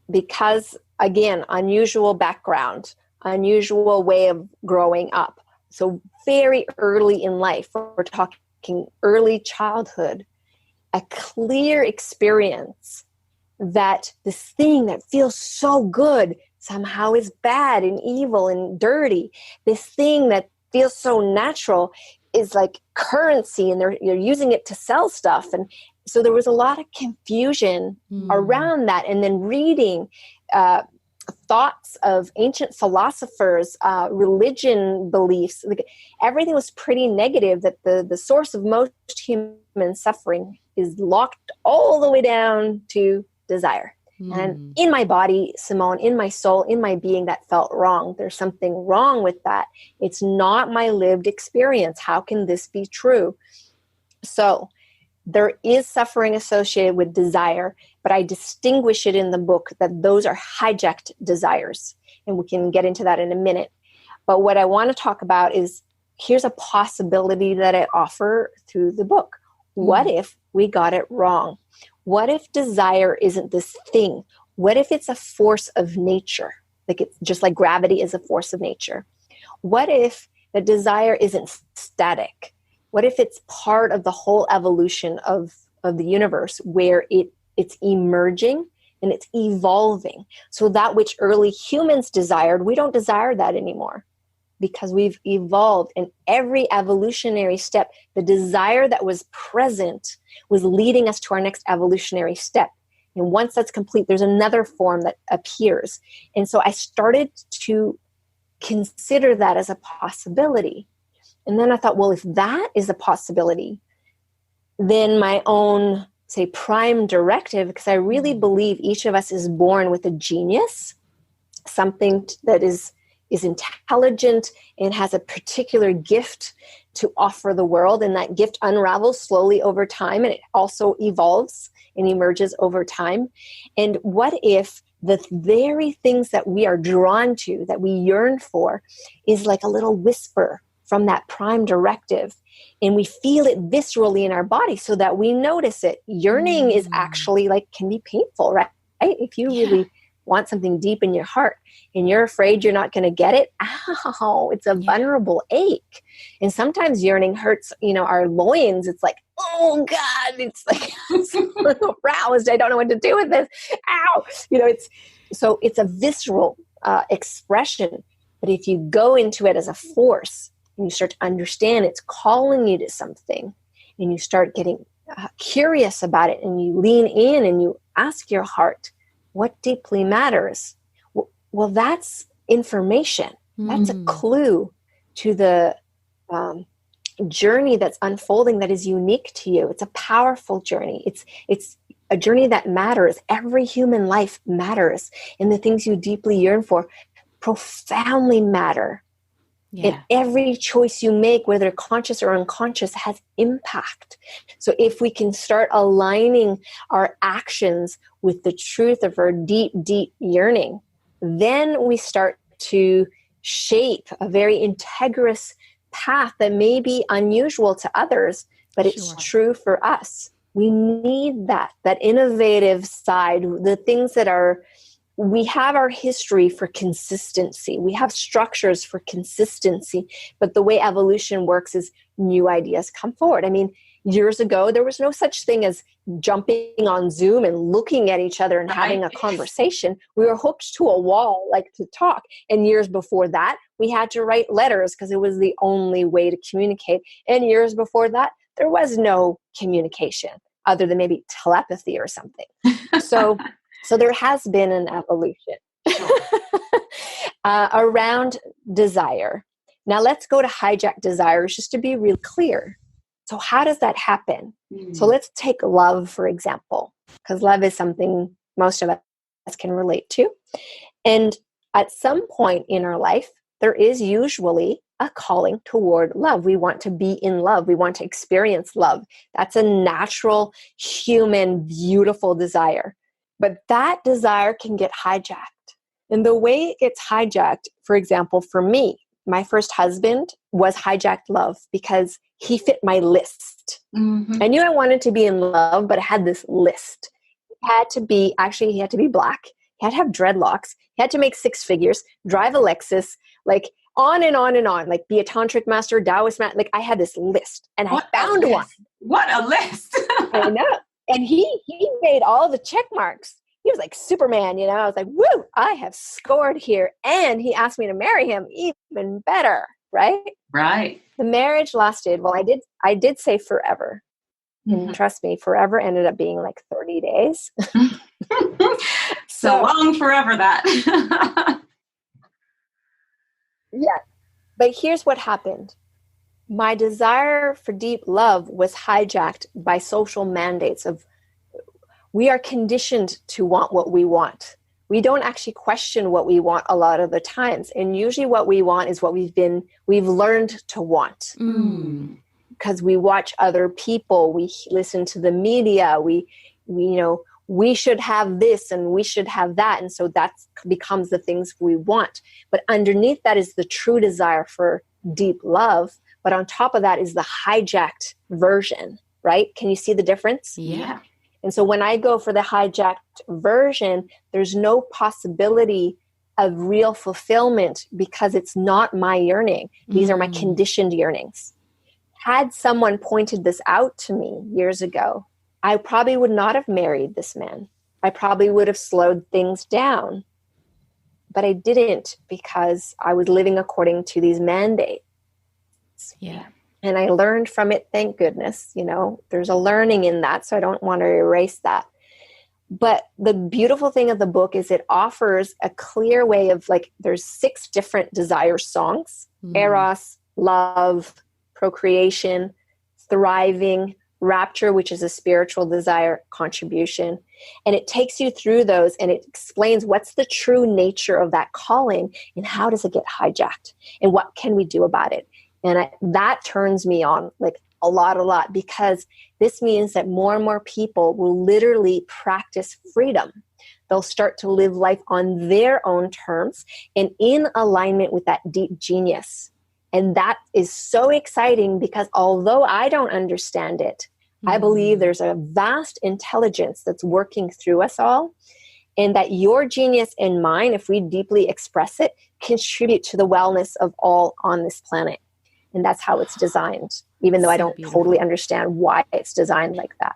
Because, again, unusual background, unusual way of growing up. So very early in life, we're talking early childhood, a clear experience that this thing that feels so good somehow is bad and evil and dirty. This thing that feels so natural is like currency, and you're using it to sell stuff. And so there was a lot of confusion around that. And then reading thoughts of ancient philosophers, religion beliefs, like everything was pretty negative, that the source of most human suffering is locked all the way down to desire. And in my body, Simone, in my soul, in my being, that felt wrong. There's something wrong with that. It's not my lived experience. How can this be true? So there is suffering associated with desire, but I distinguish it in the book that those are hijacked desires. And we can get into that in a minute. But what I want to talk about is, here's a possibility that I offer through the book. What if we got it wrong? What if desire isn't this thing? What if it's a force of nature? Like it's just like gravity is a force of nature. What if the desire isn't static? What if it's part of the whole evolution of the universe, where it's emerging and it's evolving. So that which early humans desired, we don't desire that anymore because we've evolved. And every evolutionary step, the desire that was present was leading us to our next evolutionary step. And once that's complete, there's another form that appears. And so I started to consider that as a possibility. And then I thought, well, if that is a possibility, then my own, say, prime directive, because I really believe each of us is born with a genius, something that is intelligent and has a particular gift to offer the world. And that gift unravels slowly over time, and it also evolves and emerges over time. And what if the very things that we are drawn to, that we yearn for, is like a little whisper from that prime directive, and we feel it viscerally in our body so that we notice it. Yearning is actually can be painful, right? If you really want something deep in your heart and you're afraid you're not going to get it, ow, it's a vulnerable ache. And sometimes yearning hurts, our loins. It's like, oh God, it's like so aroused. I don't know what to do with this. Ow. It's a visceral expression. But if you go into it as a force and you start to understand it's calling you to something, and you start getting curious about it, and you lean in and you ask your heart, what deeply matters? Well, that's information. That's a clue to the journey that's unfolding that is unique to you. It's a powerful journey. It's a journey that matters. Every human life matters. And the things you deeply yearn for profoundly matter. Yeah. And every choice you make, whether conscious or unconscious, has impact. So if we can start aligning our actions with the truth of our deep, deep yearning, then we start to shape a very integrous path that may be unusual to others, but it's true for us. We need that innovative side, the things that are. We have our history for consistency. We have structures for consistency. But the way evolution works is new ideas come forward. I mean, years ago, there was no such thing as jumping on Zoom and looking at each other and having a conversation. We were hooked to a wall, to talk. And years before that, we had to write letters because it was the only way to communicate. And years before that, there was no communication other than maybe telepathy or something. So there has been an evolution around desire. Now let's go to hijack desires just to be real clear. So how does that happen? So let's take love, for example, because love is something most of us can relate to. And at some point in our life, there is usually a calling toward love. We want to be in love. We want to experience love. That's a natural, human, beautiful desire. But that desire can get hijacked. And the way it gets hijacked, for example, for me, my first husband was hijacked love because he fit my list. I knew I wanted to be in love, but I had this list. He had to be black. He had to have dreadlocks. He had to make 6 figures, drive a Lexus, on and on and on, be a tantric master, Taoist master. I had this list, and I found one. What a list! I know. And he made all the check marks. He was like Superman, I was like, woo, I have scored here. And he asked me to marry him, even better, right? Right. The marriage lasted, I did say forever. And trust me, forever ended up being 30 days. so long forever that. Yeah. But here's what happened. My desire for deep love was hijacked by social mandates of we are conditioned to want what we want. We don't actually question what we want a lot of the times. And usually what we want is what we've learned to want. Because we watch other people, we listen to the media, we should have this and we should have that. And so that becomes the things we want. But underneath that is the true desire for deep love. But on top of that is the hijacked version, right? Can you see the difference? Yeah. And so when I go for the hijacked version, there's no possibility of real fulfillment because it's not my yearning. These are my conditioned yearnings. Had someone pointed this out to me years ago, I probably would not have married this man. I probably would have slowed things down. But I didn't, because I was living according to these mandates. Yeah. And I learned from it, thank goodness. There's a learning in that, so I don't want to erase that. But the beautiful thing of the book is it offers a clear way of, like, there's 6 different desire songs: eros, love, procreation, thriving, rapture, which is a spiritual desire, contribution. And it takes you through those, and it explains what's the true nature of that calling and how does it get hijacked and what can we do about it. And that turns me on, like, a lot, because this means that more and more people will literally practice freedom. They'll start to live life on their own terms and in alignment with that deep genius. And that is so exciting, because although I don't understand it, I believe there's a vast intelligence that's working through us all, and that your genius and mine, if we deeply express it, contribute to the wellness of all on this planet. And that's how it's designed, even though I don't totally understand why it's designed like that.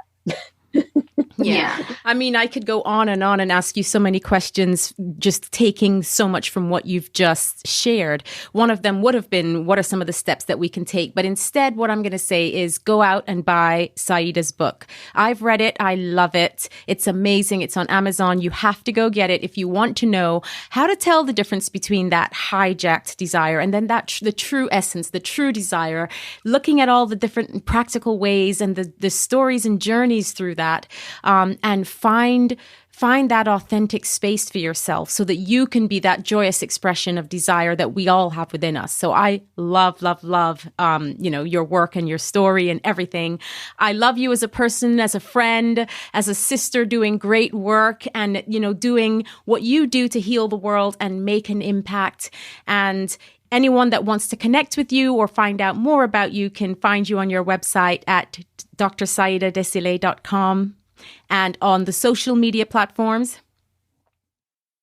Yeah. I mean, I could go on and ask you so many questions, just taking so much from what you've just shared. One of them would have been, what are some of the steps that we can take? But instead, what I'm going to say is go out and buy Saida's book. I've read it. I love it. It's amazing. It's on Amazon. You have to go get it if you want to know how to tell the difference between that hijacked desire and then the true essence, the true desire, looking at all the different practical ways and the stories and journeys through that. And find that authentic space for yourself so that you can be that joyous expression of desire that we all have within us. So I love, your work and your story and everything. I love you as a person, as a friend, as a sister, doing great work and, doing what you do to heal the world and make an impact. And anyone that wants to connect with you or find out more about you can find you on your website at DrSaidaDésilets.com. And on the social media platforms?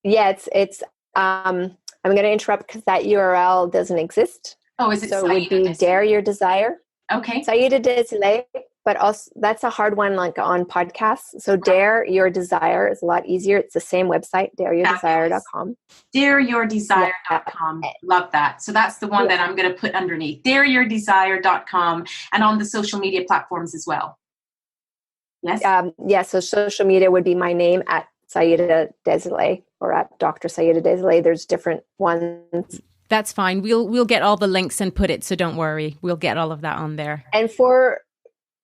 Yeah, it's I'm going to interrupt because that URL doesn't exist. Oh, is it? So it would be Dare Your Desire. Okay. Saida Désilets, but also that's a hard one, like on podcasts. So Dare Your Desire is a lot easier. It's the same website, dareyourdesire.com. Dareyourdesire.com. Love that. So that's the one that I'm going to put underneath. Dareyourdesire.com, and on the social media platforms as well. Yes. So social media would be my name at Saida Désilets or at Dr Saida Désilets. There's different ones. That's fine. We'll get all the links and put it, so don't worry. We'll get all of that on there. And for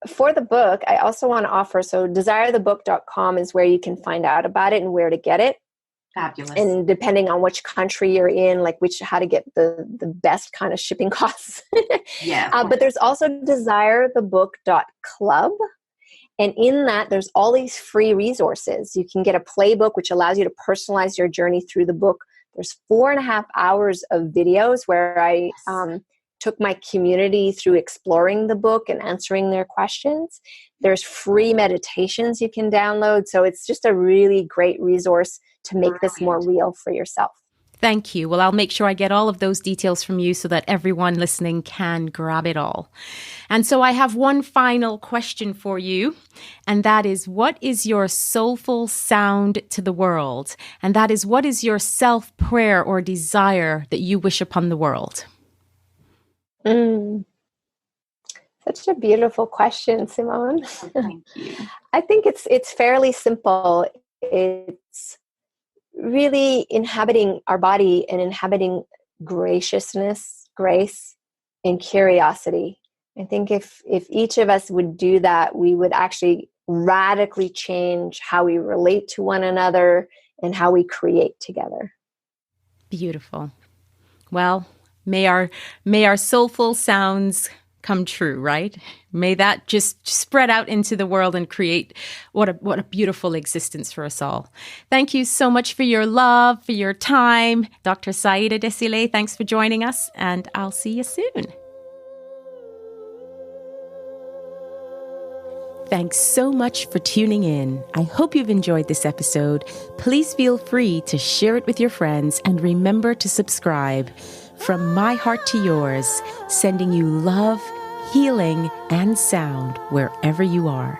the book, I also want to offer, so desirethebook.com is where you can find out about it and where to get it. Fabulous. And depending on which country you're in, like how to get the best kind of shipping costs. Yeah. But there's also desirethebook.club. And in that, there's all these free resources. You can get a playbook, which allows you to personalize your journey through the book. There's 4.5 hours of videos where I took my community through exploring the book and answering their questions. There's free meditations you can download. So it's just a really great resource to make this more real for yourself. Thank you. Well, I'll make sure I get all of those details from you so that everyone listening can grab it all. And so I have one final question for you, and that is, what is your soulful sound to the world? And that is, what is your self-prayer or desire that you wish upon the world? Such a beautiful question, Simone. Thank you. I think it's fairly simple. It's really inhabiting our body and inhabiting graciousness, grace, and curiosity. I think if each of us would do that, we would actually radically change how we relate to one another and how we create together. Beautiful. Well, may our soulful sounds come true, right? May that just spread out into the world and create what a beautiful existence for us all. Thank you so much for your love, for your time. Dr. Saida Désilets, thanks for joining us, and I'll see you soon. Thanks so much for tuning in. I hope you've enjoyed this episode. Please feel free to share it with your friends and remember to subscribe. From my heart to yours, sending you love, healing, and sound wherever you are.